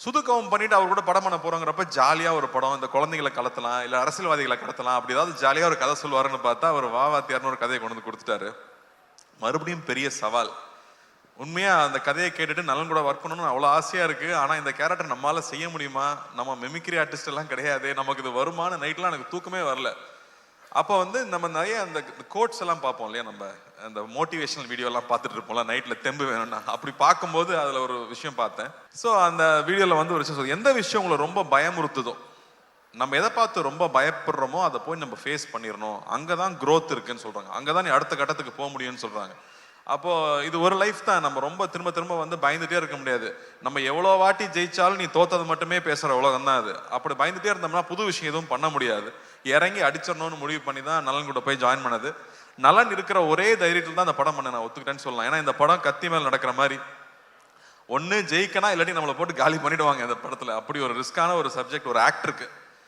சுதுக்கவும் பண்ணிட்டு அவர் கூட படம் பண்ண போறோங்கிறப்ப ஜாலியா ஒரு படம், இந்த குழந்தைகளை கடத்தலாம், இல்ல அரசியல்வாதிகளை கடத்தலாம், அப்படி ஏதாவது ஜாலியா ஒரு கதை சொல்லுவாருன்னு பார்த்தா அவர் வாத்தியார்னு ஒரு கதையை கொண்டு வந்து கொடுத்துட்டாரு. மறுபடியும் பெரிய சவால். உண்மையா அந்த கதையை கேட்டுட்டு நலன் கூட ஒர்க் பண்ணணும்னு அவ்வளோ ஆசையா இருக்கு. ஆனா இந்த கேரக்டர் நம்மளால செய்ய முடியுமா? நம்ம மெமிக்ரி ஆர்டிஸ்ட் எல்லாம் கிடையாது, நமக்கு இது வருமான நைட்லாம் எனக்கு தூக்கமே வரல. அப்போ வந்து நம்ம நிறைய அந்த கோட்ஸ் எல்லாம் பார்ப்போம் இல்லையா, நம்ம அந்த மோட்டிவேஷனல் வீடியோ எல்லாம் பார்த்துட்டு இருப்போம்ல நைட்ல தெம்பு வேணும்னா. அப்படி பார்க்கும்போது அதுல ஒரு விஷயம் பார்த்தேன். ஸோ அந்த வீடியோல வந்து ஒரு விஷயம், எந்த விஷயம் உங்களை ரொம்ப பயமுறுத்துதோ, நம்ம எதை பார்த்து ரொம்ப பயப்படுறோமோ அதை போய் நம்ம ஃபேஸ் பண்ணிடணும், அங்கதான் க்ரோத் இருக்குன்னு சொல்றாங்க, அங்கதான் நீ அடுத்த கட்டத்துக்கு போக முடியும்னு சொல்றாங்க. அப்போ இது ஒரு லைஃப் தான், நம்ம ரொம்ப திரும்ப திரும்ப வந்து பயந்துட்டே இருக்க முடியாது. நம்ம எவ்வளோ வாட்டி ஜெயிச்சாலும் நீ தோத்தது மட்டுமே பேசுற உலகம் தான் அது. அப்படி பயந்துட்டே இருந்தோம்னா புது விஷயம் எதுவும் பண்ண முடியாது. இறங்கி அடிச்சிடணும்னு முடிவு பண்ணி தான் நலன் கூட போய் ஜாயின் பண்ணது. நலன் இருக்கிற ஒரே தைரியத்தில் தான் அந்த படம் பண்ண நான் ஒத்துக்கிட்டேன்னு சொல்லலாம். ஏன்னா இந்த படம் கத்தி மேல் நடக்கிற மாதிரி, ஒன்று ஜெயிக்கனா இல்லாட்டி நம்மளை போட்டு காலி பண்ணிடுவாங்க இந்த படத்துல. அப்படி ஒரு ரிஸ்கான ஒரு சப்ஜெக்ட் ஒரு ஆக்டருக்கு.